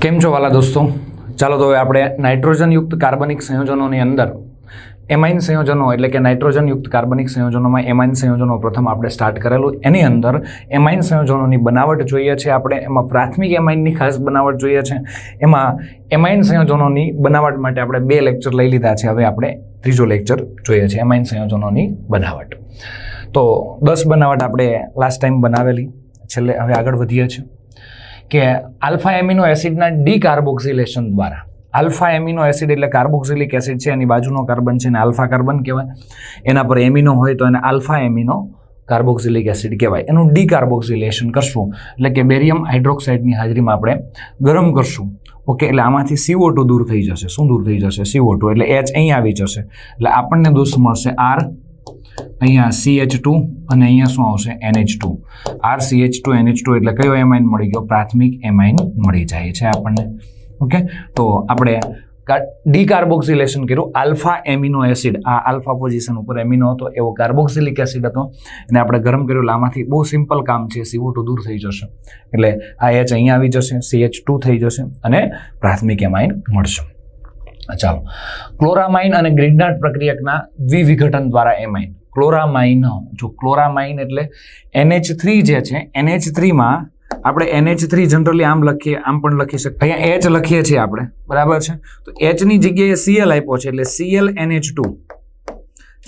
કેમ છો વાલા દોસ્તો? ચાલો તો હવે આપણે નાઇટ્રોજનયુક્ત કાર્બનિક સંયોજનોની અંદર એમાઇન સંયોજનો એટલે કે નાઇટ્રોજનયુક્ત કાર્બનિક સંયોજનોમાં એમાઇન સંયોજનો પ્રથમ આપણે સ્ટાર્ટ કરેલું. એની અંદર એમાઇન સંયોજનોની બનાવટ જોઈએ છે આપણે. એમાં પ્રાથમિક એમાઇનની ખાસ બનાવટ જોઈએ છે. એમાં એમાઇન સંયોજનોની બનાવટ માટે આપણે 2 લેક્ચર લઈ લીધા છે. હવે આપણે ત્રીજો લેક્ચર જોઈએ છે એમાઇન સંયોજનોની બનાવટ. તો 10 બનાવટ આપણે લાસ્ટ ટાઈમ બનાવેલી. છેલ્લે હવે આગળ વધીએ છીએ કે આલ્ફા એમિનો એસિડના ડીકાર્બોક્સિલેશન દ્વારા, આલ્ફા એમિનો એસિડ એટલે કાર્બોક્સિલિક એસિડ છે, એની બાજુનો કાર્બન છે ને આલ્ફા કાર્બન કહેવાય. એના પર એમિનો હોય તો એને આલ્ફા એમિનો કાર્બોક્સિલિક એસિડ કહેવાય. એનું ડીકાર્બોક્સિલેશન કરશું એટલે કે બેરિયમ હાઇડ્રોક્સાઇડની હાજરીમાં આપણે ગરમ કરશું. ઓકે, એટલે આમાંથી CO2 દૂર થઈ જશે. શું દૂર થઈ જશે? CO2. એટલે H અહીં આવી જશે. એટલે આપણને દોસ્ત મળશે R, અહીંયા CH2 અને અહીંયા શું આવશે? NH2. RCH2 NH2 એટલે કયો એમાઇન મળી ગયો? પ્રાથમિક એમાઇન મળી જાય છે આપણને. ઓકે, તો આપણે ડીકાર્બોક્સિલેશન કર્યું આલ્ફા એમિનો એસિડ. આ આલ્ફા પોઝિશન ઉપર એમિનો હતો, એવો કાર્બોક્સિલિક એસિડ હતો, અને આપણે ગરમ કર્યું. આમાંથી બહુ સિમ્પલ કામ છે, CO2 દૂર થઈ જશે એટલે આ H અહીંયા આવી જશે, CH2 થઈ જશે અને પ્રાથમિક એમાઇન મળશે. ચાલો, ક્લોરામાઇન અને ગ્રિડનાટ પ્રક્રિયકના દ્વિવિઘટન દ્વારા એમાઇન. ક્લોરામાઇન, જો ક્લોરામાઇન એટલે NH3 જે છે, NH3 માં આપણે NH3 જનરલી આમ લખીએ, આમ પણ લખી શકીએ. અહીંયા H લખીએ છીએ આપણે, બરાબર છે? તો H ની જગ્યાએ Cl આપ્યો છે એટલે Cl NH2,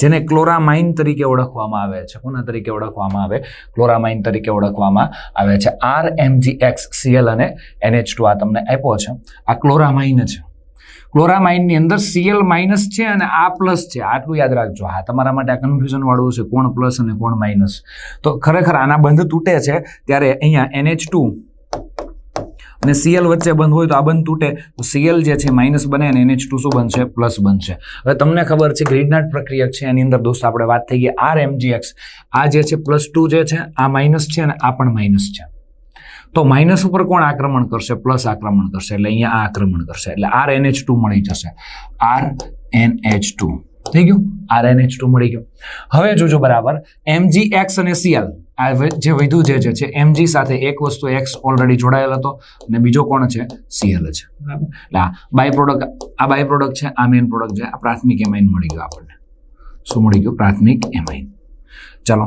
જેને ક્લોરામાઇન તરીકે ઓળખવામાં આવે છે. કોના તરીકે ઓળખવામાં આવે? ક્લોરામાઇન તરીકે ઓળખવામાં આવે છે. RMgX Cl અને NH2 આ તમને આપ્યો છે. આ ક્લોરામાઇન છે. ક્લોરામાઇનની અંદર Cl માઇનસ છે અને આ પ્લસ છે. આટલું યાદ રાખજો. હા, તમારા માટે આ કન્ફ્યુઝન વાળું છે, કોણ પ્લસ અને કોણ માઇનસ. તો ખરેખર આના બંધ તૂટે છે ત્યારે અહીંયા NH2 અને Cl વચ્ચે બંધ હોય તો આ બંધ તૂટે તો Cl જે છે માઇનસ બને અને NH2 શું બનશે? પ્લસ બનશે. હવે તમને ખબર છે ગ્રિડનાટ પ્રક્રિયક છે, એની અંદર દોસ્ત આપણે વાત થઈ ગઈ RMgX. આ જે છે +2 જે છે, આ માઇનસ છે અને આ પણ માઇનસ છે. તો માઇનસ ઉપર કોણ આક્રમણ કરશે? પ્લસ આક્રમણ કરશે. એટલે અહીંયા આ આક્રમણ કરશે એટલે RNH2 મળી જશે. RNH2 થઈ ગયું. RNH2 મળી ગયું. હવે જોજો બરાબર, Mgx અને Cl આ જે વધ્યું જે છે Mg સાથે એક વસ્તુ X ઓલરેડી જોડાયેલ હતો અને બીજો કોણ છે? Cl છે. બરાબર. એટલે આ બાય પ્રોડક્ટ છે, આ મેઇન પ્રોડક્ટ છે. આ પ્રાથમિક એમાઇન મળી ગયું આપણને. શું મળી ગયું? પ્રાથમિક એમાઇન. ચાલો,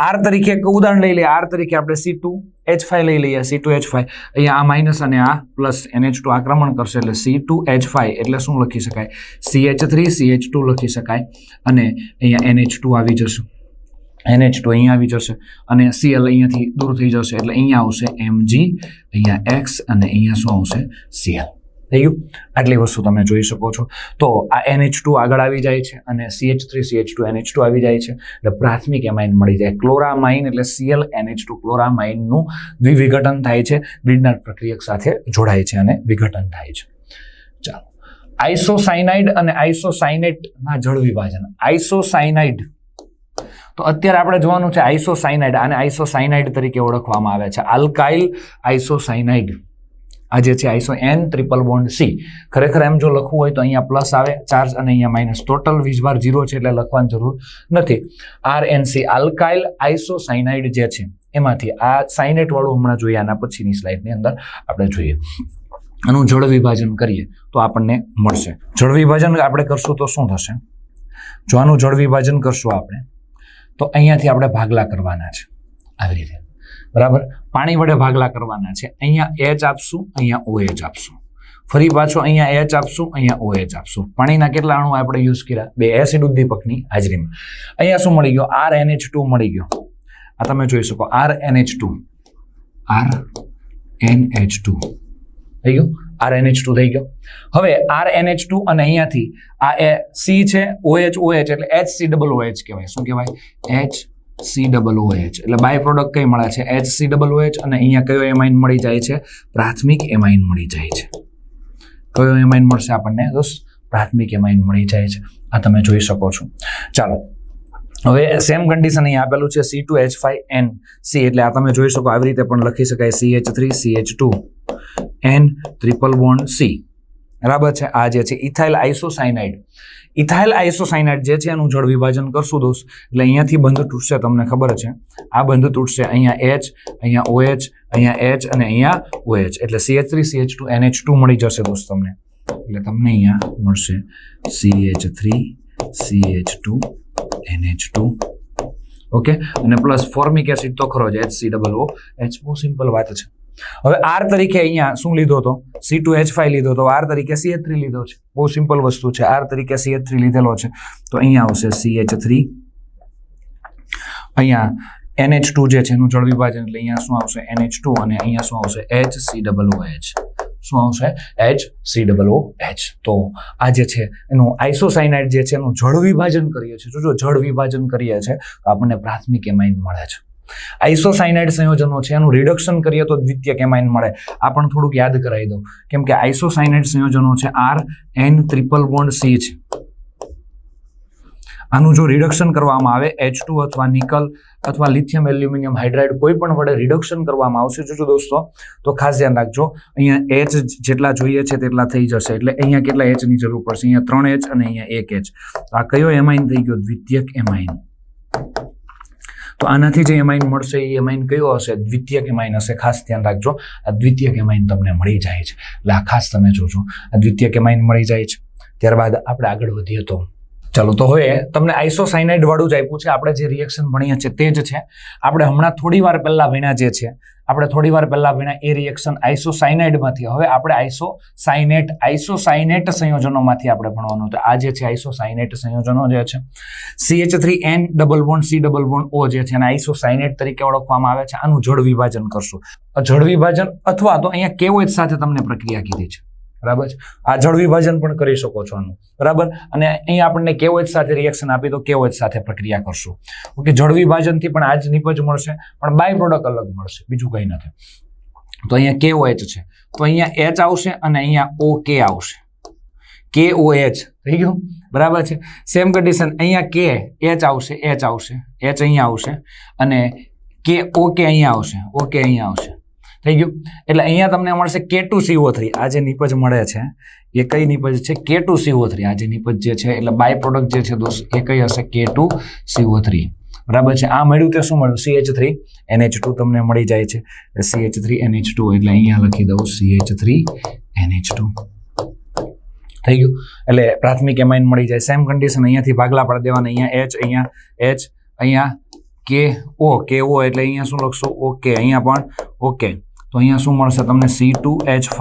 R તરીકે એક ઉદાહરણ લઈ લઈએ. R તરીકે આપણે C2H5 લઈ લઈએ. C2H5 અહીંયા આ માઇનસ અને આ પ્લસ NH2 આક્રમણ કરશે એટલે C2H5 એટલે શું લખી શકાય? CH3CH2 લખી શકાય. અને અહીંયા NH2 આવી જશે, NH2 અહીંયા આવી જશે અને Cl અહીંયાથી દૂર થઈ જશે એટલે અહીંયા આવશે Mg, અહીંયા X અને અહીંયા શું આવશે? Cl. થઈ ગયું. આટલી વસ્તુ તમે જોઈ શકો છો. તો આ NH2 આગળ આવી જાય છે અને CH3CH2 NH2 આવી જાય છે એટલે પ્રાથમિક એમાઇન મળી જાય. ક્લોરામાઇન એટલે Cl NH2 ક્લોરામાઇનનું દ્વિવિઘટન થાય છે, ગ્રિડનાટ પ્રક્રિયક સાથે જોડાય છે અને વિઘટન થાય છે. ચાલો, આઇસોસાયનાઇડ અને આઇસોસાયનેટના જળ વિભાજન. આઇસોસાયનાઇડ તો અત્યારે આપણે જોવાનું છે આઇસોસાયનાઇડ. આને આઇસોસાયનાઇડ તરીકે ઓળખવામાં આવે છે. Alkyl isocyanide. આ જે છે iso N triple bond C. ખરેખર એમ જો લખવું હોય તો અહીંયા પ્લસ આવે ચાર્જ અને અહીંયા માઇનસ. ટોટલ વીજભાર 0 છે એટલે લખવાની જરૂર નથી. RNC આલ્કાઇલ આઇસોસાયનાઇડ જે છે એમાંથી આ સાયનેટ વાળું હમણાં જોઈએ, આના પછીની સ્લાઇડની અંદર આપણે જોઈએ. આનું જળ વિભાજન કરીએ તો આપણને મળશે. જળ વિભાજન આપણે કરશું તો શું થશે? જો આનું જળ વિભાજન કરશું આપણે તો અહીંયાથી આપણે ભાગલા કરવાના છે આવી રીતે, બરાબર? પાણી વડે ભાગલા કરવાના છે. અહીંયા H આપશું, અહીંયા OH આપશું. ફરી પાછો અહીંયા H આપશું, અહીંયા OH આપશું. પાણીના કેટલા અણુ આપણે યુઝ કર્યા? 2 એસિડ ઉદ્દીપકની હાજરીમાં. અહીંયા શું મળી ગયો? RNH2 મળી ગયો. આ તમે જોઈ શકો RNH2 થઈ ગયું. RNH2 થઈ ગયો. હવે RNH2 અને અહીંયાથી આ C છે, OH એટલે HCOOH કહેવાય. શું કહેવાય? HCOOH એટલે બાય પ્રોડક્ટ કઈ મળે છે? HCOOH. અને અહીંયા કયો એમાઇન મળી જાય છે? પ્રાથમિક એમાઇન મળી જાય છે. કયો એમાઇન મળશે આપણને? દોસ્ત પ્રાથમિક એમાઇન મળી જાય છે. આ તમે જોઈ શકો છો. ચાલો, હવે સેમ કન્ડિશન અહીં આપેલું છે C2H5NC એટલે આ તમે જોઈ શકો આવી રીતે પણ લખી શકાય CH3CH2 N triple bond C. બરાબર છે? આ જે છે ઇથાઇલ આઇસોસાયનાઇડ. ઇથાઇલ આઇસોસાયનાઇડ જે છે એનું જળ વિભાજન કરશું દોસ્ત, એટલે અહીંયાથી બંધ તૂટશે, તમને ખબર છે આ બંધ તૂટશે, અહીંયા H, અહીંયા OH, અહીંયા H અને અહીંયા OH, એટલે CH3 CH2 NH2 મળી જશે દોસ્ત તમને, એટલે તમને અહીંયા મળશે CH3 CH2 NH2, ઓકે, અને પ્લસ ફોર્મિક એસિડ તો ખરો જ HCOOH, બહુ સિમ્પલ વાત છે. હવે R તરીકે અહીંયા શું લીધો હતો, C2H5 લીધો હતો, R તરીકે CH3 લીધો છે, બહુ સિમ્પલ વસ્તુ છે, R તરીકે CH3 લીધેલો છે, તો અહીંયા આવશે CH3, અહીંયા NH2 જે છે એનું જળ વિભાજન, એટલે અહીંયા શું આવશે NH2 અને અહીંયા શું આવશે HCOOH, શું આવશે HCOOH. તો આ જે છે એનું આઇસોસાયનાઇડ જે છે એનું જળ વિભાજન કરીએ છીએ, જો જળ વિભાજન કરીએ છીએ તો આપણને પ્રાથમિક એમાઇન મળે છે. આઇસોસાયનાઇડ સંયોજનો છે એનું રિડક્શન કરીએ તો દ્વિતીયક એમાઇન મળે. આ પણ થોડુંક યાદ કરાવી દઉં, કેમ કે આઇસોસાયનાઇડ સંયોજનો છે RN ટ્રિપલ બોન્ડ C છે, આનું જો રિડક્શન કરવામાં આવે H2 અથવા નિકલ અથવા લિથિયમ એલ્યુમિનિયમ હાઇડ્રાઇડ કોઈ પણ વડે રિડક્શન કરવામાં આવશે જોજો દોસ્તો, તો ખાસ ધ્યાન રાખજો, અહીંયા H જેટલા જોઈએ છે તેટલા થઈ જશે, એટલે અહીંયા કેટલા H ની જરૂર પડશે, અહીંયા 3 H અને અહીંયા 1 H. આ કયો એમાઇન થઈ ગયો, દ્વિતીયક એમાઇન. તો આનાથી જે એમાઇન મળશે એ એમાઇન કયો હશે, દ્વિતીયક એમાઇન હશે, ખાસ ધ્યાન રાખજો, આ દ્વિતીયક એમાઇન તમને મળી જાય છે, એટલે આ ખાસ તમે જોજો, આ દ્વિતીયક એમાઇન મળી જાય છે. ત્યારબાદ આપણે આગળ વધીએ તો ચાલો, તો હવે તમને આઇસોસાયનાઇડ વાળું જ આપ્યું છે, આપણે જે રિએક્શન ભણીએ છીએ તે જ છે, આપણે હમણાં થોડી વાર પહેલા ભણ્યા જે છે, આપણે થોડી વાર પહેલા ભણ્યા એ રિએક્શન આઇસોસાયનાઇડમાંથી, હવે આપણે આઇસોસાયનેટ સંયોજનોમાંથી આપણે ભણવાનું હતું. આ જે છે આઇસોસાયનેટ સંયોજનો જે છે, CH3N double bond C double bond O જે છે અને આઇસોસાયનેટ તરીકે ઓળખવામાં આવે છે, આનું જળ વિભાજન કરશું. જળ વિભાજન અથવા તો અહીંયા KOH સાથે તમને પ્રક્રિયા કીધી છે, બરાબર છે, આ જળ વિભાજન પણ કરી શકો છો આનું, બરાબર, અને અહીંયા આપણને KOH સાથે રિએક્શન આપી તો KOH સાથે પ્રક્રિયા કરશું, ઓકે. જળ વિભાજનથી પણ આ જ નિપજ મળશે, પણ બાય પ્રોડક્ટ અલગ મળશે, બીજું કંઈ નથી. તો અહીંયા KOH છે, તો અહીંયા H આવશે અને અહીંયા OK આવશે, KOH થઈ ગયું, બરાબર છે. સેમ કન્ડિશન અહીંયા KH આવશે, H આવશે, H અહીંયા આવશે અને OK અહીંયા આવશે, OK અહીંયા આવશે, થઈ ગયું. એટલે અહીંયા તમને મળશે K2CO3, આ જે નિપજ મળે છે એ કઈ નિપજ છે, K2CO3, આ જે નિપજ જે છે એટલે બાય પ્રોડક્ટ જે છે દોસ્ત એ કઈ હશે, K2CO3, બરાબર છે. આ મળ્યું તે શું મળ્યું, CH3NH2 તમને મળી જાય છે, CH3NH2, એટલે અહીંયા લખી દઉં CH3NH2, થઈ ગયું. એટલે પ્રાથમિક એમાઇન મળી જાય. સેમ કન્ડિશન અહીંયાથી ભાગલા પાડી દેવાના, અહીંયા H, અહીંયા H, અહીંયા KO એટલે અહીંયા શું લખશો, OK, અહીંયા પણ OK. તો અહીંયા શું મળશે તમને, C2H5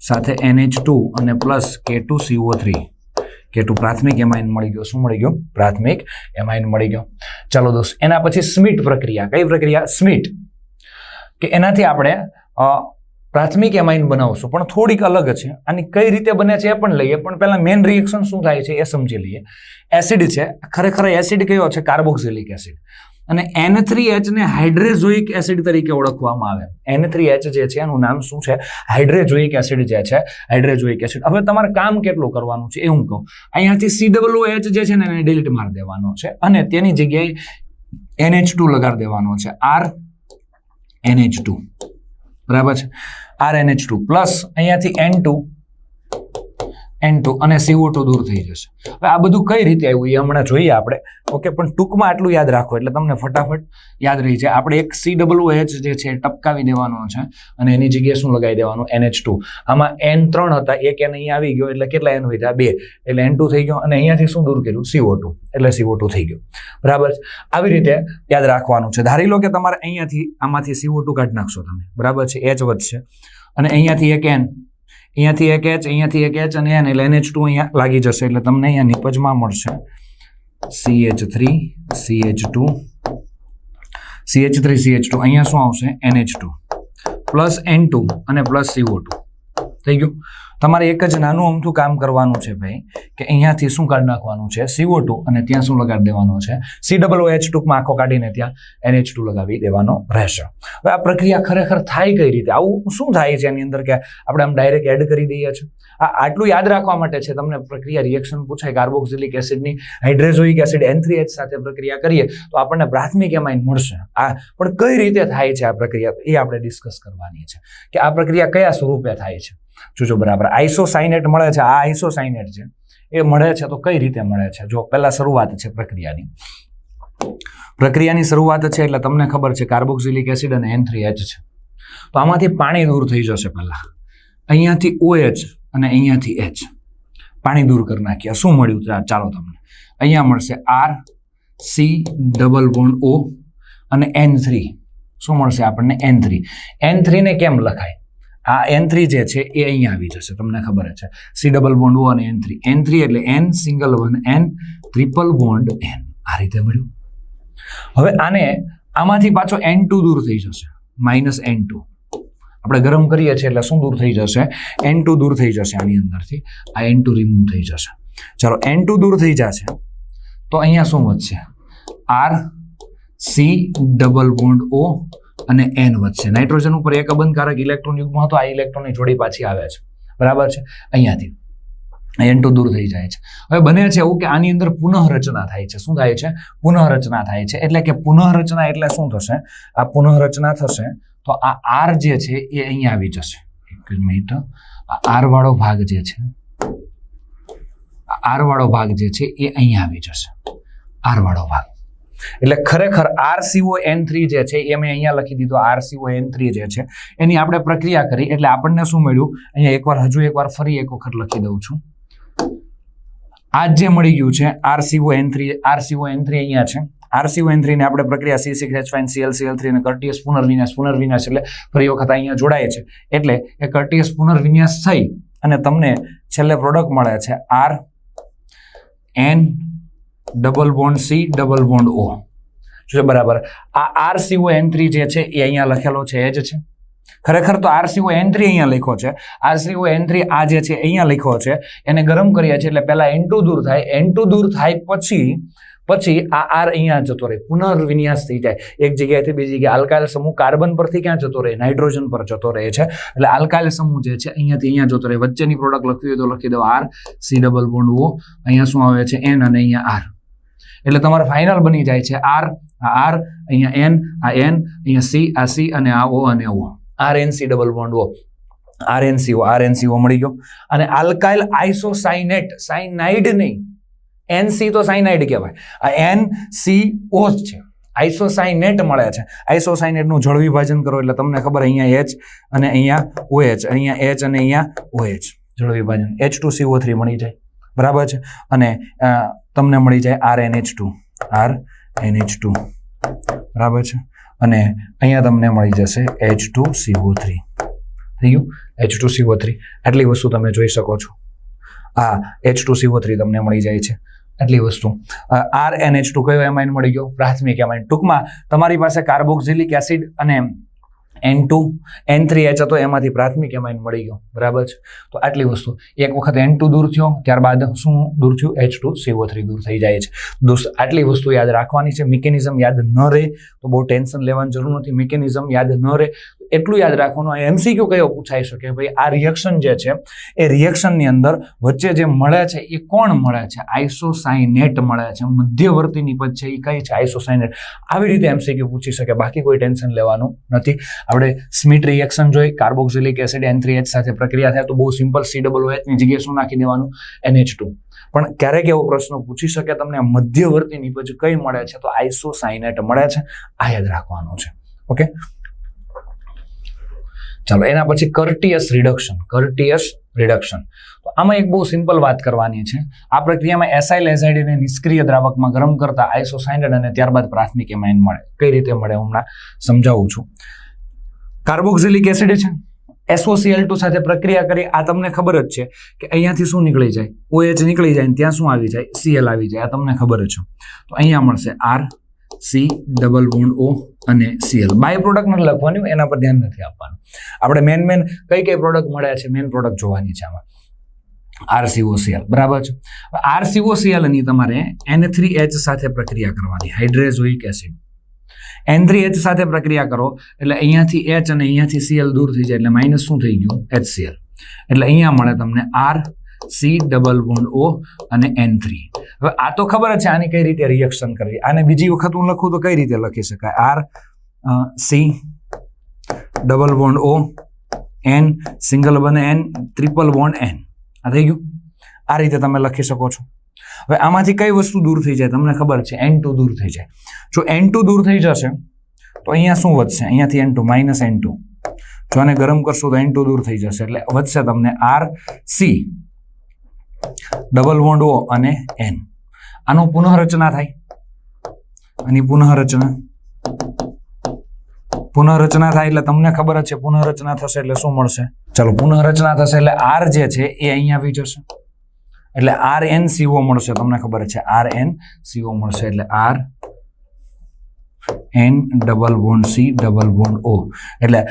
સાથે NH2 અને પ્લસ K2CO3, K2 પ્રાથમિક એમાઇન મળી ગયો. શું મળી ગયો, પ્રાથમિક એમાઇન મળી ગયો. ચાલો દોસ્ત, એના પછી સ્મિટ પ્રક્રિયા. કઈ પ્રક્રિયા, સ્મિટ, કે એનાથી આપણે પ્રાથમિક એમાઇન બનાવશું, પણ થોડીક અલગ છે. આની કઈ રીતે બને છે એ પણ લઈએ, પણ પહેલા મેઇન રિએક્શન શું થાય છે એ સમજી લઈએ. એસિડ છે, ખરેખર એસિડ કયો છે, કાર્બોક્સિલિક એસિડ, અને N3H ને હાઇડ્રેઝોઇક એસિડ તરીકે ઓળખવામાં આવે. N3H જે છે એનું નામ શું છે, હાઇડ્રેઝોઇક એસિડ જે છે, હાઇડ્રેઝોઇક એસિડ. હવે તમારે કામ કેટલું કરવાનું છે એ હું કહું, અહીંયાથી COOH જે છે ને એને ડિલીટ મારી દેવાનો છે અને તેની જગ્યાએ NH2 લગાડી દેવાનો છે, RNH2, બરાબર છે, RNH2 પ્લસ અહીંયાથી N2 અને CO2 દૂર થઈ જશે. હવે આ બધું કઈ રીતે આવ્યું એ હમણાં જોઈએ આપણે, ઓકે, પણ ટૂંકમાં આટલું યાદ રાખો એટલે તમને ફટાફટ યાદ રહી જાય. આપણે એક COOH જે છે ટપકાવી દેવાનો છે અને એની જગ્યાએ શું લગાવી દેવાનું, NH2. આમાં N3 હતા, એક N અહીંયા આવી ગયો એટલે કેટલા N વધ્યા, 2, એટલે N2 થઈ ગયો અને અહીંયાથી શું દૂર કર્યું, CO2, એટલે CO2 થઈ ગયો, બરાબર. આવી રીતે યાદ રાખવાનું છે. ધારી લો કે તમારે અહીંયાથી આમાંથી CO2 કાઢી નાખશો તમે, બરાબર છે, H વધશે અને અહીંયાથી એક N, અહીંયાથી એક H, અહીંયાથી એક H અને N, એટલે NH2 અહીંયા લાગી જશે, એટલે તમને અહીંયા નિપજમાં મળશે CH3 CH2, અહીંયા શું આવશે, NH2 પ્લસ N2 અને પ્લસ CO2, થઈ ગયું. તમારે એક જ નાનું અમથું કામ કરવાનું છે ભાઈ, કે અહીંયાથી શું કાઢી નાખવાનું છે, CO2, અને ત્યાં શું લગાડી દેવાનો છે, COOH, ટૂંકમાં આખો કાઢીને ત્યાં NH2 લગાવી દેવાનો રહેશે. હવે આ પ્રક્રિયા ખરેખર થાય કઈ રીતે, આવું શું થાય છે એની અંદર કે આપણે આમ ડાયરેક્ટ એડ કરી દઈએ છીએ. આટલું યાદ રાખવા માટે છે તમને પ્રક્રિયા રિએક્શન પૂછાય, કાર્બોક્સિલિક એસિડની હાઇડ્રેઝોઇક એસિડ N3H સાથે પ્રક્રિયા કરીએ તો આપણને પ્રાથમિક એમાઇન મળશે. પણ કઈ રીતે થાય છે આ પ્રક્રિયા, એ આપણે ડિસ્કસ કરવાની છે કે આ પ્રક્રિયા કયા સ્વરૂપે થાય છે. જોજો બરાબર, આઇસોસાયનેટ મળે છે, આ આઇસોસાયનેટ છે, એ મળે છે તો કઈ રીતે મળે છે? જો પહેલા શરૂઆત છે પ્રક્રિયાની શરૂઆત છે એટલે તમને ખબર છે કાર્બોક્સિલિક એસિડ અને N3H છે. તો આમાંથી પાણી દૂર થઈ જશે. પહેલા અહીંયાથી OH અને અહીંયાથી H પાણી દૂર કરી નાખ્યા. શું મળ્યું? ચાલો તમને અહીંયા મળશે RC ડબલ બોન્ડ O અને N3. શું મળશે આપણને? N3 ને કેમ લખાય? આ N3 જે છે એ અહીંયા આવી જશે, તમને ખબર છે. C ડબલ બોન્ડ O અને N3 એટલે N single one N triple bond N. આ રીતે મળ્યું. હવે આમાંથી પાછો N2 દૂર થઈ જશે, -N2. આપણે ગરમ કરીએ છીએ એટલે શું દૂર થઈ જશે? N2 દૂર થઈ જશે આની અંદરથી. આ N2 રિમૂવ થઈ જશે. ચાલો N2 દૂર થઈ જશે તો અહીંયા શું વધશે? RC ડબલ બોન્ડ O અને N વધશે. નાઇટ્રોજન ઉપર એક અબંધકારક ઇલેક્ટ્રોન યુગ્મ હતો, આ ઇલેક્ટ્રોનની જોડી પાછી આવે છે, બરાબર છે. અહીંયાથી N2 દૂર થઈ જાય છે. હવે બને છે એવું કે આની અંદર પુનઃરચના થાય છે. શું થાય છે? પુનઃરચના થાય છે. એટલે કે પુનઃરચના એટલે શું થશે? આ પુનઃરચના થશે તો આ R જે છે એ અહીંયા આવી જશે. એક મિનિટ, આ R વાળો ભાગ જે છે, R વાળો ભાગ જે છે એ અહીંયા આવી જશે. R વાળો ભાગ એટલે ખરેખર RCON3 જે છે એ મેં અહીંયા લખી દીધો. RCON3 જે છે એની આપણે પ્રક્રિયા કરી એટલે આપણને શું મળ્યું? અહીંયા હજુ એકવાર ફરી એક વખત લખી દઉં છું. આ જે મળી ગયું છે RCON3 અહીંયા છે. RCON3 ને આપણે પ્રક્રિયા C6H5ClCl3 અને કર્ટીયસ પુનર્વિન્યાસ એટલે ફરી વખત અહીંયા જોડાય છે. એટલે એ કર્ટીયસ પુનર્વિન્યાસ થઈ અને તમને છેલ્લે પ્રોડક્ટ મળે છે RN double bond C double bond O. બરાબર. આ RCON3 જે છે એ અહીંયા લખેલો છે એ જ છે. ખરેખર તો RCON3 અહીંયા લખ્યો છે. RCON3 આ જે છે અહીંયા લખ્યો છે. એને ગરમ કર્યા છે એટલે પહેલા N2 દૂર થાય. N2 દૂર થાય પછી આ R અહીંયા જતો રહે, પુનર્વિન્યાસ થઈ જાય. એક જગ્યાએથી બીજી જગ્યાએ આલ્કાઇલ સમૂહ કાર્બન પરથી ક્યાં જતો રહે? નાઇટ્રોજન પર જતો રહે છે. એટલે આલ્કાઇલ સમૂહ જે છે અહીંયાથી અહીંયા જતો રહે. વચ્ચેની પ્રોડક્ટ લખવી હોય તો લખી દો RC ડબલ બોન્ડ O. અહીંયા શું આવે છે? N અને અહીંયા R. એટલે તમારે ફાઇનલ બની જાય છે R, આ R, અહીંયા N, આ N, અહીંયા C, આ C અને આ O અને O. RNC double bond O, RNCO મળી ગયો. અને આલ્કાઇલ આઇસોસાયનેટ, સાયનાઇડ નહીં, NC તો સાયનાઇડ કહેવાય. આ NCO જ છે. આઇસોસાયનેટ મળે છે. આઇસોસાયનેટનું જળ વિભાજન કરો એટલે તમને ખબર, અહીંયા H અને અહીંયા OH, અહીંયા H અને અહીંયા OH જળ વિભાજન H2CO3 મળી જાય, બરાબર છે. અને તમને મળી જાય RNH2, બરાબર છે. અને અહીંયા તમને મળી જશે H2CO3. થઈ ગયું? H2CO3 આટલી વસ્તુ તમે જોઈ શકો છો. આ H2CO3 તમને મળી જાય છે આટલી વસ્તુ. RNH2 કયો એમાઇન મળી ગયો? પ્રાથમિક એમાઇન. ટૂંકમાં તમારી પાસે કાર્બોક્સિલિક એસિડ અને N2 N3H હતો, એમાંથી પ્રાથમિક એમાઇન મળી ગયો, બરાબર છે. તો આટલી વસ્તુ. એક વખત N2 દૂર થયો ત્યારબાદ શું દૂર થયું? H2CO3 દૂર થઈ જાય છે. દોસ્ત આટલી વસ્તુ યાદ રાખવાની છે. મિકેનિઝમ યાદ ન રહે તો બહુ ટેન્શન લેવાની જરૂર નથી. મિકેનિઝમ યાદ ન રહે એટલું યાદ રાખવાનું. MCQ કયો પૂછાઈ શકે? ભાઈ આ રિએક્શન જે છે એ રિએક્શનની અંદર વચ્ચે જે મળે છે એ કોણ મળે છે? આઇસોસાયનેટ મળે છે. મધ્યવર્તી નિપજ છે એ કઈ છે? આઇસોસાયનેટ. આવી રીતે MCQ પૂછી શકે, બાકી કોઈ ટેન્શન લેવાનું નથી. આપણે સ્મિટ રિએક્શન જોઈ, કાર્બોક્સિલિક એસિડ N3H સાથે પ્રક્રિયા થાય તો બહુ સિમ્પલ COOH ની જગ્યાએ શું નાખી દેવાનું? NH2. પણ ક્યારેક એવો પ્રશ્ન પૂછી શકે તમને, મધ્યવર્તી નિપજ કઈ મળે છે? તો આઇસોસાયનેટ મળે છે. આ યાદ રાખવાનું છે. ઓકે, ચાલો એના પછી કર્ટીયસ રિડક્શન. તો આમાં એક બહુ સિમ્પલ વાત કરવાની છે. આ પ્રક્રિયામાં એસાઇલ એઝાઇડને નિષ્ક્રિય દ્રાવકમાં ગરમ કરતા આઇસોસાયનેટ અને ત્યારબાદ પ્રાથમિક એમાઇન મળે. કઈ રીતે મળે હમણાં સમજાવું છું. કાર્બોક્સિલિક એસિડ છે, SOCl2 સાથે પ્રક્રિયા કરી. આ તમને ખબર જ છે કે અહીંયાથી શું નીકળી જાય? OH નીકળી જાય, ત્યાં શું આવી જાય? Cl આવી જાય. આ તમને ખબર જ છે. તો અહીંયા મળશે RC ડબલ બોન્ડ O અને Cl. બાય પ્રોડક્ટ નથી લખવાનું, એના પર ધ્યાન નથી આપવાનું. આપણે મેન કઈ પ્રોડક્ટ મળે છે મેન પ્રોડક્ટ જોવાની છે આમાં. RCOCl, બરાબર છે. RCOCl ની તમારે N3H સાથે પ્રક્રિયા કરવાની, હાઇડ્રેઝોઇક એસિડ. N3H સાથે પ્રક્રિયા કરો એટલે અહીંયાથી H અને અહીંયાથી Cl દૂર થઈ જાય એટલે માઇનસ શું થઈ ગયું? HCl. એટલે અહીંયા મળે તમને RC ડબલ બોન્ડ O અને N3. હવે આ તો ખબર જ છે આની કઈ રીતે રિએક્શન કરવી. આને બીજી વખત હું લખું તો કઈ રીતે લખી શકાય? RC double bond O N single બને N ટ્રિપલ બોન્ડ N. આ થઈ ગયું. આ રીતે તમે લખી શકો છો. હવે આમાંથી કઈ વસ્તુ દૂર થઈ જાય તમને ખબર છે, N2 દૂર થઈ જાય. જો N2 દૂર થઈ જશે તો અહીંયા શું વધશે, અહીંયાથી N2 માઇનસ N2. જો આને ગરમ કરશો તો N2 દૂર થઈ જશે એટલે વધશે તમને RC ડબલ બોન્ડ O અને N. આનું પુનઃરચના થાય, આની પુનઃરચના થાય એટલે તમને ખબર જ છે પુનઃરચના થશે એટલે શું મળશે. ચાલો પુનઃરચના થશે એટલે R જે છે એ અહીંયા આવી જશે એટલે RnCO મળશે. તમને ખબર છે RnCO મળશે એટલે RN double bond C double bond O. એટલે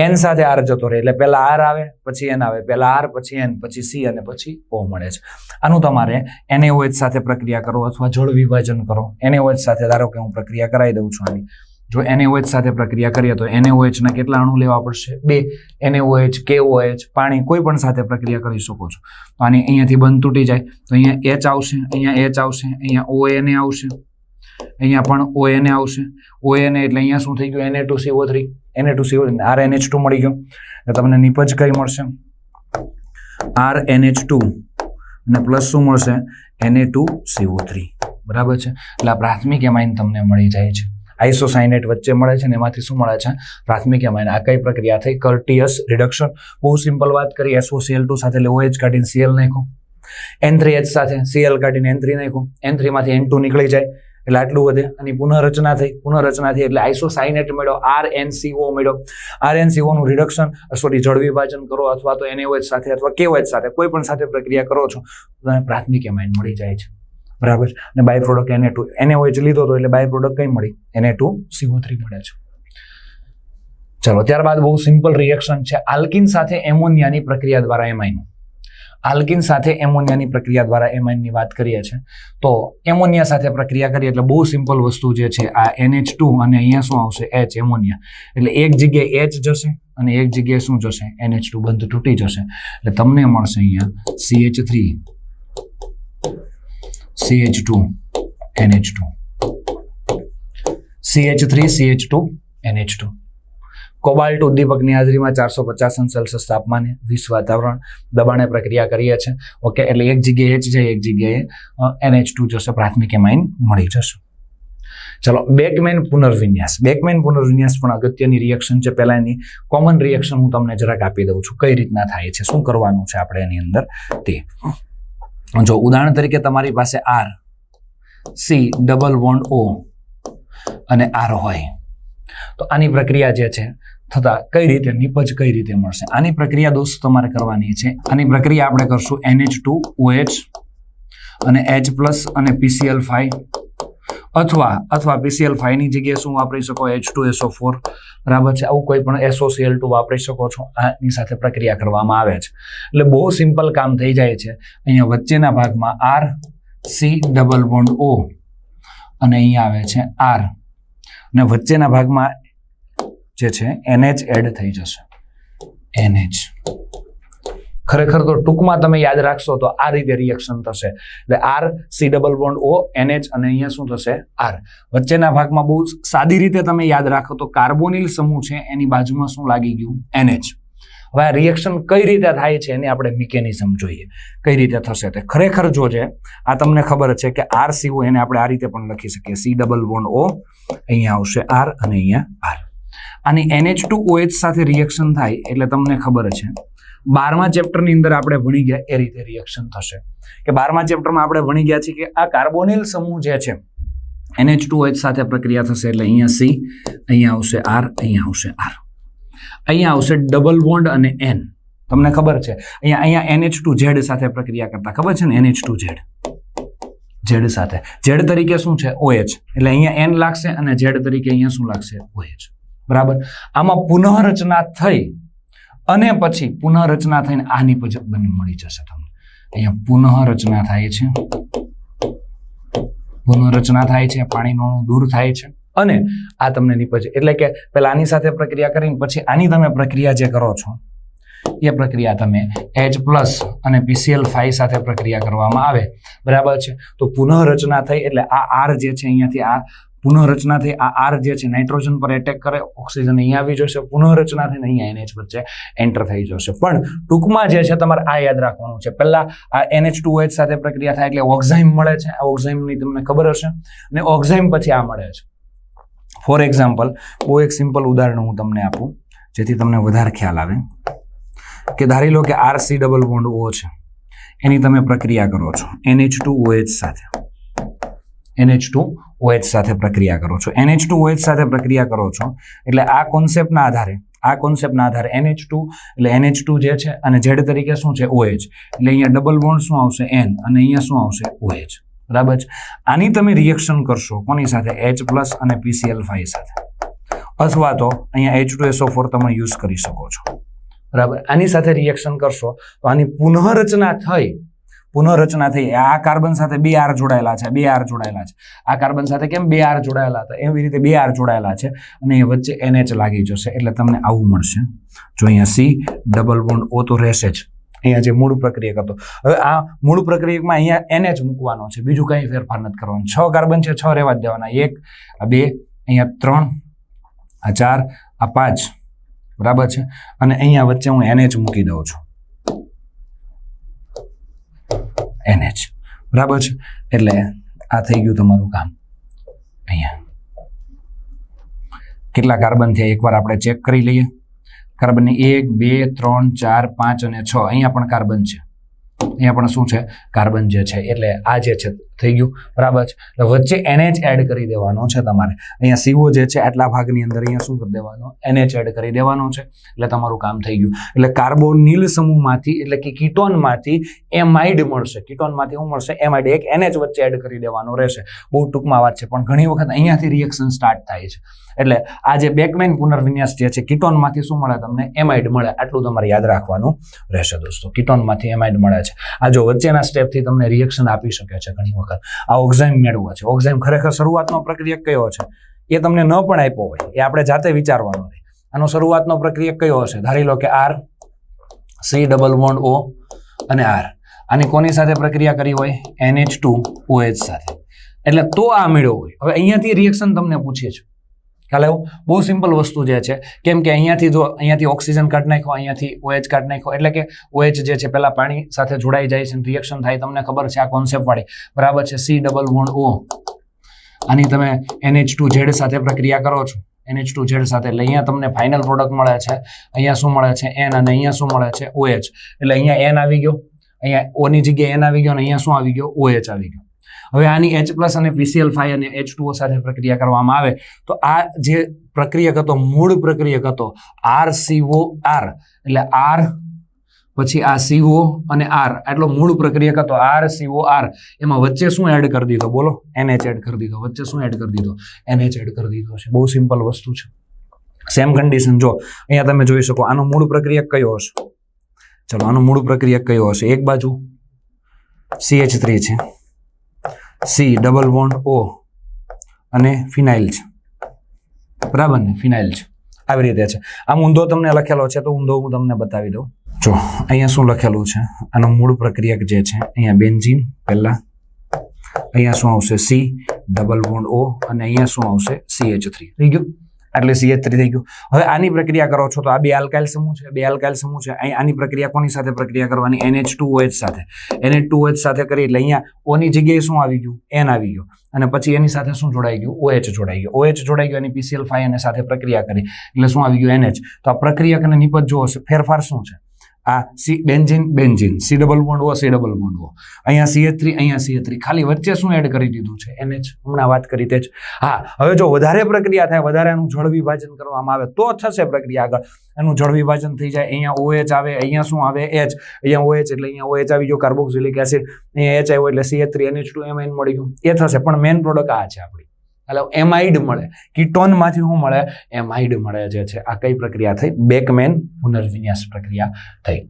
N સાથે R જતો રહે એટલે પહેલા R આવે પછી N આવે, પહેલા R પછી N પછી C અને પછી O મળે છે. આનું તમારે NaOH સાથે પ્રક્રિયા કરો અથવા જળ વિભાજન કરો. NaOH સાથે ધારો કે હું પ્રક્રિયા કરાવી દઉં છું આની. જો NaOH સાથે પ્રક્રિયા કરીએ તો NaOH ના કેટલા અણુ લેવા પડશે? 2. NaOH, KOH, પાણી કોઈ પણ સાથે પ્રક્રિયા કરી શકો છો. તો આની અહીંયાથી બંધ તૂટી જાય તો અહીંયા H આવશે, અહીંયા H આવશે, અહીંયા ONA આવશે, અહીંયા પણ ONA આવશે. ONA એટલે અહીંયા શું થઈ ગયું? Na2CO3, Na2CO3, RNH2 મળી ગયો. એટલે તમને નિપજ કઈ મળશે? RNH2 અને પ્લસ શું મળશે? Na2CO3. બરાબર છે. એટલે આ પ્રાથમિક એમાઇન તમને મળી જાય છે. આઇસોસાયનેટ વચ્ચે મળે છે ને એમાંથી શું મળે છે? પ્રાથમિક એમાઇન. આ કઈ પ્રક્રિયા થઈ? કર્ટિયસ રિડક્શન. બહુ સિમ્પલ વાત કરી. SOCl2 સાથે એટલે OH કાઢીને Cl નાખો, N3H સાથે Cl કાઢીને N3 નાખો, N3 માંથી N2 નીકળી જાય એટલે આટલું વધે. અને પુનઃરચના થઈ એટલે આઇસોસાયનેટ મળ્યો, RnCO મળ્યો. RnCO નું રિડક્શન જળ વિભાજન કરો અથવા તો NaOH સાથે અથવા KOH સાથે કોઈ પણ સાથે પ્રક્રિયા કરો છો તો તમને પ્રાથમિક એમાઇન મળી જાય છે. બરાબર. અને બાય પ્રોડક્ટ NaOH લીધો તો એટલે બાય પ્રોડક્ટ કઈ મળી? Na2CO3 મળે છે. ચલો ત્યારબાદ બહુ સિમ્પલ રિએક્શન છે આલ્કિન સાથે એમોનિયાની પ્રક્રિયા દ્વારા એમાઇન. આલ્કિન સાથે એમોનિયાની પ્રક્રિયા દ્વારા એમાઇનની વાત કરીએ છીએ તો એમોનિયા સાથે પ્રક્રિયા કરીએ એટલે બહુ સિમ્પલ વસ્તુ જે છે આ NH2 અને અહીંયા શું આવશે? H ammonia. એટલે એક જગ્યાએ H જશે અને એક જગ્યાએ શું જશે? NH2 બંધ તૂટી જશે એટલે તમને મળશે અહીંયા CH3 CH2 NH2 CH3 CH2 NH2. Cobalt ઉદ્દીપકની હાજરીમાં 450 સેલ્સિયસ તાપમાને 20 વાતાવરણ દબાણે પ્રક્રિયા કરીએ છીએ. ઓકે, એટલે એક જગ્યાએ H જાય એક જગ્યાએ NH2 જશે, પ્રાથમિક એમાઇન મળી જશે. ચલો બેકમેન પુનર્વિન્યાસ. બેકમેન પુનર્વિન્યાસ પણ અગત્યની રિએક્શન છે. પહેલા એની કોમન રિએક્શન હું તમને જરાક આપી દઉં છું કઈ રીતના થાય છે, શું કરવાનું છે આપણે એની અંદર તે. જો ઉદાહરણ તરીકે તમારી પાસે R C double bond O અને R હોય તો આની પ્રક્રિયા જે છે થતા કઈ રીતે નિપજ કઈ રીતે મળશે? આની પ્રક્રિયા દોસ્ત તમારે કરવાની છે. આની પ્રક્રિયા આપણે કરશું NH2OH અને H+ અને PCl5 અથવા PCl5 ની જગ્યાએ શું વાપરી શકો? H2SO4. બરાબર છે. આવું કોઈ પણ SOCl2 વાપરી શકો છો. આની સાથે પ્રક્રિયા કરવામાં આવે છે એટલે બહુ સિમ્પલ કામ થઈ જાય છે. અહીંયા વચ્ચેના ભાગમાં R C double bond O અને અહીંયા આવે છે R અને વચ્ચેના ભાગમાં જે છે NH એડ થઈ જશે. NH ખરેખર તો ટૂંકમાં તમે યાદ રાખશો તો આ રીતે રિએક્શન થશે એટલે R C double bond O NH અને અહીંયા શું થશે? R. વચ્ચેના ભાગમાં બહુ સાદી રીતે તમે યાદ રાખો તો કાર્બોનિલ સમૂહ છે એની બાજુમાં શું લાગી ગયું? NH. હવે આ રિએક્શન કઈ રીતે થાય છે એની આપણે મિકેનિઝમ જોઈએ કઈ રીતે થશે તે. ખરેખર જો છે આ તમને ખબર છે કે RCO એને આપણે આ રીતે પણ લખી શકીએ, C ડબલ બોન્ડ O, અહીંયા આવશે R અને અહીંયા R. આની NH2OH સાથે રિએક્શન થાય એટલે તમને ખબર છે 12મા ચેપ્ટરની અંદર આપણે ભણી ગયા એ રીતે રિએક્શન થશે કે 12મા ચેપ્ટરમાં આપણે ભણી ગયા છીએ કે આ કાર્બોનિલ સમૂહ જે છે NH2OH સાથે પ્રક્રિયા થશે એટલે અહીંયા C, અહીંયા આવશે R, અહીંયા આવશે R. અહીંયા આવશે ડબલ બોન્ડ અને N. તમને ખબર છે અહીંયા NH2Z સાથે પ્રક્રિયા કરતા ખબર છે ને? NH2Z Z સાથે Z તરીકે શું છે? OH. એટલે અહીંયા N લાગશે અને Z તરીકે અહીંયા શું લાગશે? OH. બરાબર. આમાં પુનઃરચના થઈ અને પછી પુનઃરચના થઈને આ નિપજ બની મળી જશે તમને. અહીંયા પુનઃરચના થાય છે, પાણીનો અણુ દૂર થાય છે અને આ તમને નિપજ એટલે કે પહેલા આની સાથે પ્રક્રિયા કરીને પછી આની તમે પ્રક્રિયા જે કરો છો એ પ્રક્રિયા તમે H+ અને PCl5 સાથે પ્રક્રિયા કરવામાં આવે. બરાબર છે. તો પુનઃરચના થઈ એટલે આ R જે છે અહીંયાથી આ પુનઃરચના થઈ આ આર જે છે નાઇટ્રોજન પર એટેક કરે, ઓક્સિજન અહીંયા આવી જશે, પુનઃરચના થઈને અહીંયા NH વચ્ચે એન્ટર થઈ જશે. પણ ટૂંકમાં જે છે તમારે આ યાદ રાખવાનું છે, પહેલા આ NH2OH સાથે પ્રક્રિયા થાય એટલે ઓક્ઝાઇમ મળે છે. આ ઓક્ઝાઇમની તમને ખબર હશે, અને ઓક્ઝાઇમ પછી આ મળે છે. ફોર એક્ઝામ્પલ, બહુ એક સિમ્પલ ઉદાહરણ હું તમને આપું જેથી તમને વધારે ખ્યાલ આવે કે ધારી લો કે RC ડબલ બોન્ડ O છે, એની તમે પ્રક્રિયા કરો છો NH2OH સાથે, NH2OH સાથે પ્રક્રિયા કરો છો. NH2OH સાથે પ્રક્રિયા કરો છો એટલે આ કોન્સેપ્ટના આધારે NH2 એટલે NH2 જે છે અને Z તરીકે શું છે OH, એટલે અહીંયા ડબલ બોન્ડ શું આવશે N અને અહીંયા શું આવશે OH. બરાબર છે. આની તમે રિએક્શન કરશો કોની સાથે? H+ અને PCl5 સાથે, અથવા તો અહીંયા H2SO4 તમે યુઝ કરી શકો છો. બરાબર. આની સાથે રિએક્શન કરશો તો આની પુનઃરચના થઈ આ કાર્બન સાથે 2 R જોડાયેલા છે, આ કાર્બન સાથે કેમ 2 R જોડાયેલા હતા એવી રીતે 2 R જોડાયેલા છે અને એ વચ્ચે NH લાગી જશે એટલે તમને આવું મળશે. જો અહીંયા C ડબલ બોન્ડ O તો રહેશે જ, અહીંયા જે મૂળ પ્રક્રિયક હતો. હવે આ મૂળ પ્રક્રિયકમાં અહીંયા NH મૂકવાનો છે, બીજું કંઈ ફેરફાર નથી કરવાનો. 6 કાર્બન છે, 6 રહેવા જ દેવાના, 1 આ 2 અહીંયા 3 આ 4 આ 5. બરાબર છે. અને અહીંયા વચ્ચે હું NH મૂકી દઉં છું, NH. બરાબર છે. એટલે આ થઈ ગયું તમારું કામ. અહીંયા કેટલા કાર્બન થયા એકવાર આપણે ચેક કરી લઈએ. કાર્બનની 1 2 3 4 5 અને 6 અહીંયા પણ કાર્બન છે, અહીંયા પણ શું છે કાર્બન જે છે, એટલે આ જે છે થઈ ગયું. બરાબર છે. એટલે વચ્ચે NH એડ કરી દેવાનો છે તમારે. અહીંયા CO જે છે આટલા ભાગની અંદર અહીંયા શું કરી દેવાનો? NH એડ કરી દેવાનો છે એટલે તમારું કામ થઈ ગયું. એટલે કાર્બોનિલ સમૂહમાંથી એટલે કે કીટોનમાંથી એમાઇડ મળશે. કીટોનમાંથી શું મળશે? એમાઇડ. એક NH વચ્ચે એડ કરી દેવાનો રહેશે. બહુ ટૂંકમાં વાત છે પણ ઘણી વખત અહીંયાથી રિએક્શન સ્ટાર્ટ થાય છે. એટલે આ જે બેકમેન પુનર્વિન્યાસ જે છે કીટોનમાંથી શું મળે તમને? એમાઇડ મળે. આટલું તમારે યાદ રાખવાનું રહેશે દોસ્તો. કીટોનમાંથી એમાઇડ મળે છે. આ જો વચ્ચેના સ્ટેપથી તમને રિએક્શન આપી શકે છે ઘણી વખત. આ ઓક્ઝાઇમ મેળવવા છે. ઓક્ઝાઇમ ખરેખર શરૂઆતનો પ્રક્રિયક કયો છે એ તમને ન પણ આપ્યો હોય, એ આપણે જાતે વિચારવાનો હોય. આનો શરૂઆતનો પ્રક્રિયક કયો હશે? ધારી લો કે R C double bond O અને R. આની કોની સાથે પ્રક્રિયા કરી હોય? NH2OH સાથે. એટલે તો આ મેળવ્યો હોય. હવે અહીંયાથી રિએક્શન તમને પૂછે છે. ખ્યાલ આવ્યો? બહુ સિમ્પલ વસ્તુ જે છે, કેમ કે અહીંયાથી ઓક્સિજન કાઢી નાખો, અહીંયાથી OH કાઢી નાખો, એટલે કે OH જે છે પેલા પાણી સાથે જોડાઈ જાય છે, રિએક્શન થાય. તમને ખબર છે આ કોન્સેપ્ટ વાળી. બરાબર છે. C ડબલ બોન્ડ O, આની તમે NH2Z સાથે પ્રક્રિયા કરો છો, NH2Z સાથે, એટલે અહીંયા તમને ફાઇનલ પ્રોડક્ટ મળે છે. અહીંયા શું મળે છે? N, અને અહીંયા શું મળે છે? OH. એટલે અહીંયા N આવી ગયો, અહીંયા O ની જગ્યાએ N આવી ગયો, અને અહીંયા શું આવી ગયો? OH આવી ગયો. હવે આની H+ અને PCl5 અને H2O સાથે પ્રક્રિયા કરવામાં આવે તો આ જે પ્રક્રિયક હતો, મૂળ પ્રક્રિયક હતો RCOR, એટલે R પછી આ CO અને R, આટલો મૂળ પ્રક્રિયક હતો RCOR. એમાં વચ્ચે શું એડ કરી દીધો? બોલો. NH એડ કરી દીધો. વચ્ચે શું એડ કરી દીધો? NH એડ કરી દીધો છે. બહુ સિમ્પલ વસ્તુ છે. સેમ કન્ડિશન જો અહીંયા તમે જોઈ શકો. આનો મૂળ પ્રક્રિયક કયો હશે? ચલો, આનો મૂળ પ્રક્રિયક કયો હશે? એક બાજુ CH3 છે, C ડબલ બોન્ડ O અને ફિનાઇલ છે. બરાબર ને? ફિનાઇલ છે. આવી રીતે છે. આમ ઊંધો તમને લખેલો છે તો ઊંધો હું તમને બતાવી દઉં. જો અહીંયા શું લખેલું છે? આનો મૂળ પ્રક્રિયક જે છે અહીંયા બેન્ઝીન પહેલા, અહીંયા શું આવશે? C ડબલ બોન્ડ O અને અહીંયા શું આવશે? CH3. થઈ ગયું. એટલે CH3 થઈ ગયું. હવે આની પ્રક્રિયા કરો છો તો આ 2 આલ્કાઇલ સમૂહ છે, અહીં આની પ્રક્રિયા કોની સાથે પ્રક્રિયા કરવાની? NH2OH સાથે. NH2OH સાથે કરી એટલે અહીંયા O ની જગ્યાએ શું આવી ગયું? N આવી ગયું. અને પછી એની સાથે શું જોડાઈ ગયું? OH જોડાઈ ગયું. OH જોડાઈ ગયું, એની PCl5 અને સાથે પ્રક્રિયા કરી એટલે શું આવી ગયું? NH. તો આ પ્રક્રિયક અને નિપજ જો ફેરફાર શું છે? આ benzene C double bond O, C double bond O, અહીંયા CH3, અહીંયા CH3, ખાલી વચ્ચે શું એડ કરી દીધું છે? NH. હમણાં વાત કરી તે જ. હા, હવે જો વધારે પ્રક્રિયા થાય, વધારે એનું જળ વિભાજન કરવામાં આવે તો થશે પ્રક્રિયા આગળ. એનું જળ વિભાજન થઈ જાય, અહીંયા OH આવે, અહીંયા શું આવે? H. અહીંયા OH એટલે અહીંયા OH આવી ગયો, કાર્બોક્સિલિક એસિડ. અહીંયા H આવ્યો એટલે CH3 NH2 એમાઇન મળી ગયું. એ થશે. પણ મેઇન પ્રોડક્ટ આ છે આપણી. એટલે એમાઇડ મળે. કીટોનમાંથી શું મળે? એમાઇડ મળે જે છે. આ કઈ પ્રક્રિયા થઈ? બેકમેન પુનર્વિન્યાસ પ્રક્રિયા થઈ.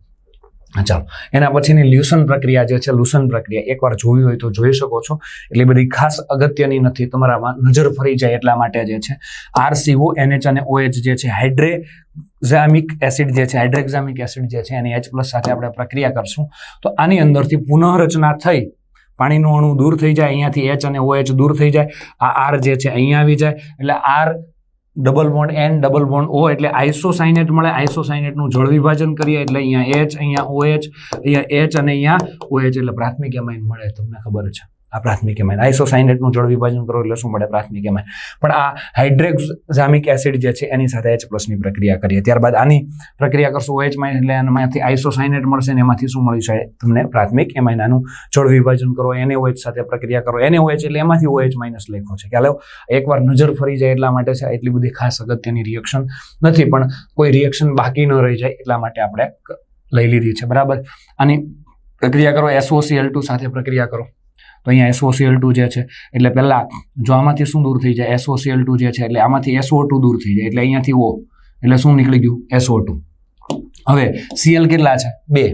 ચાલો, એના પછીની લ્યુસન પ્રક્રિયા જે છે, લુસન પ્રક્રિયા એકવાર જોવી હોય તો જોઈ શકો છો. એટલે બધી ખાસ અગત્યની નથી, તમારામાં નજર ફરી જાય એટલા માટે જે છે. RCO, NH અને OH જે છે હાઇડ્રેક્ઝામિક એસિડ જે છે, હાઇડ્રેક્ઝામિક એસિડ જે છે એની H+ સાથે આપણે પ્રક્રિયા કરશું તો આની અંદરથી પુનઃરચના થઈ. પાણીનું અણુ દૂર થઈ જાય, અહીંયાથી H અને OH દૂર થઈ જાય, આ R જે છે અહીંયા આવી જાય, એટલે R double bond N double bond O એટલે આઇસોસાયનેટ મળે. આઇસોસાયનેટનું જળ વિભાજન કરીએ એટલે અહીંયા H, અહીંયા OH, અહીંયા H અને અહીંયા OH એટલે પ્રાથમિક એમાઇન મળે. તમને ખબર છે આ પ્રાથમિક એમાઇન. આઇસોસાયનેટનું જળ વિભાજન કરો એટલે શું મળે? પ્રાથમિક એમાઇન. પણ આ હાઇડ્રોક્સામિક એસિડ જે છે એની સાથે H+ ની પ્રક્રિયા કરીએ, ત્યારબાદ આની પ્રક્રિયા કરશું OH- એટલે એમાંથી આઇસોસાયનેટ મળશે ને એમાંથી શું મળી છે તમને? પ્રાથમિક એમાઇન. આનું જળ વિભાજન કરો, NaOH સાથે પ્રક્રિયા કરો. NaOH એટલે એમાંથી OH- લખ્યો છે. ખ્યાલ આવ્યો? એકવાર નજર ફરી જાય એટલા માટે છે. એટલી બધી ખાસ અગત્યની રિએક્શન નથી, પણ કોઈ રિએક્શન બાકી ન રહી જાય એટલા માટે આપણે લઈ લીધી છે. બરાબર. આની પ્રક્રિયા કરો, SOCl2 સાથે પ્રક્રિયા કરો. તો અહીંયા SOCl2 જે છે એટલે પહેલાં જો આમાંથી શું દૂર થઈ જાય? SOCl2 જે છે એટલે આમાંથી SO2 દૂર થઈ જાય, એટલે અહીંયાથી O એટલે શું નીકળી ગયું? SO2. હવે Cl કેટલા છે? 2.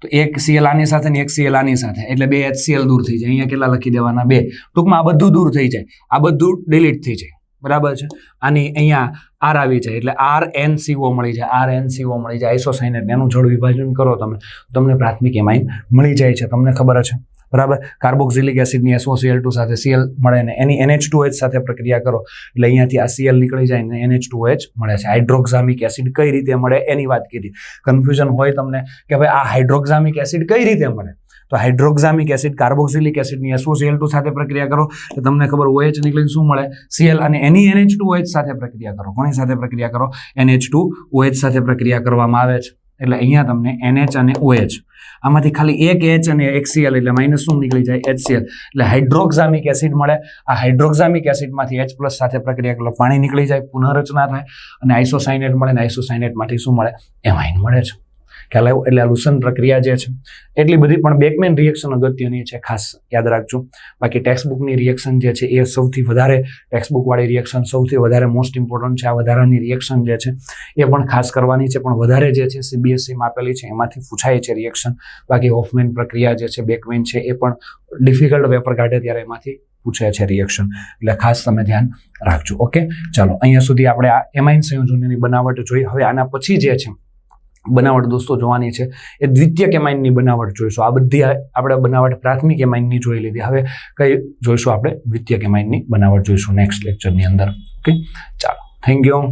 તો એક Cl આની સાથે ને એક Cl આની સાથે, એટલે 2 HCl દૂર થઈ જાય. અહીંયા કેટલા લખી દેવાના? 2. ટૂંકમાં આ બધું દૂર થઈ જાય, આ બધું ડિલીટ થઈ જાય. બરાબર છે. આની અહીંયા R આવી જાય એટલે RNCO મળી જાય. RNCO મળી જાય આઇસોસાયનેટ. એનું જળ વિભાજન કરો તમે, તમને પ્રાથમિક એમાઇન મળી જાય છે. તમને ખબર છે. બરાબર. કાર્બોક્સિલિક એસિડની SOCl2 સાથે Cl મળે ને એની NH2OH સાથે પ્રક્રિયા કરો એટલે અહીંયાથી આ Cl નીકળી જાય ને NH2OH મળે છે. હાઇડ્રોક્સામિક એસિડ કઈ રીતે મળે એની વાત કીધી. કન્ફ્યુઝન હોય તમને કે ભાઈ આ હાઇડ્રોક્સામિક એસિડ કઈ રીતે મળે, તો હાઇડ્રોક્સામિક એસિડ કાર્બોક્સિલિક એસિડની SOCl2 સાથે પ્રક્રિયા કરો એટલે તમને ખબર OH નીકળીને શું મળે? Cl. અને એની NH2OH સાથે પ્રક્રિયા કરો. કોની સાથે પ્રક્રિયા કરો? NH2OH સાથે પ્રક્રિયા કરવામાં આવે છે. એટલે અહીંયા તમને NH અને OH, આમાંથી ખાલી એક H અને એક Cl એટલે માઇનસ શું નીકળી જાય? HCl. એટલે હાઇડ્રોક્સામિક એસિડ મળે. આ હાઇડ્રોક્સામિક એસિડમાંથી H+ સાથે પ્રક્રિયા કરો, પાણી નીકળી જાય, પુનઃરચના થાય અને આઇસોસાયનેટ મળે. ને આઇસોસાયનેટમાંથી શું મળે? એમાઇન મળે છે. ખ્યાલ આવ્યો? એટલે આ લુસન પ્રક્રિયા જે છે એટલી બધી, પણ બેકમેન રિએક્શન અગત્યની છે, ખાસ યાદ રાખજો. બાકી ટેક્સ્ટબુકની રિએક્શન જે છે એ સૌથી વધારે, ટેક્સ્ટબુકવાળી રિએક્શન સૌથી વધારે મોસ્ટ ઇમ્પોર્ટન્ટ છે. આ વધારાની રિએક્શન જે છે એ પણ ખાસ કરવાની છે, પણ વધારે જે છે CBSEમાં આપેલી છે એમાંથી પૂછાય છે રિએક્શન. બાકી હોફમેન પ્રક્રિયા જે છે, બેકમેન છે, એ પણ ડિફિકલ્ટ પેપર કાઢે ત્યારે એમાંથી પૂછે છે રિએક્શન. એટલે ખાસ તમે ધ્યાન રાખજો. ઓકે, ચાલો અહીંયા સુધી આપણે આ એમાઇન સંયોજનોની બનાવટ જોઈ. હવે આના પછી જે છે બનાવટ દોસ્તો જોવાની છે એ દ્વિતીયક એમાઇનની બનાવટ જોઈશું. આ બધી આપણે બનાવટ પ્રાથમિક એમાઇનની જોઈ લીધી. હવે કઈ જોઈશું? આપણે દ્વિતીયક એમાઇનની બનાવટ જોઈશું નેક્સ્ટ લેક્ચરની અંદર. ઓકે, ચાલો, થેન્ક યુ.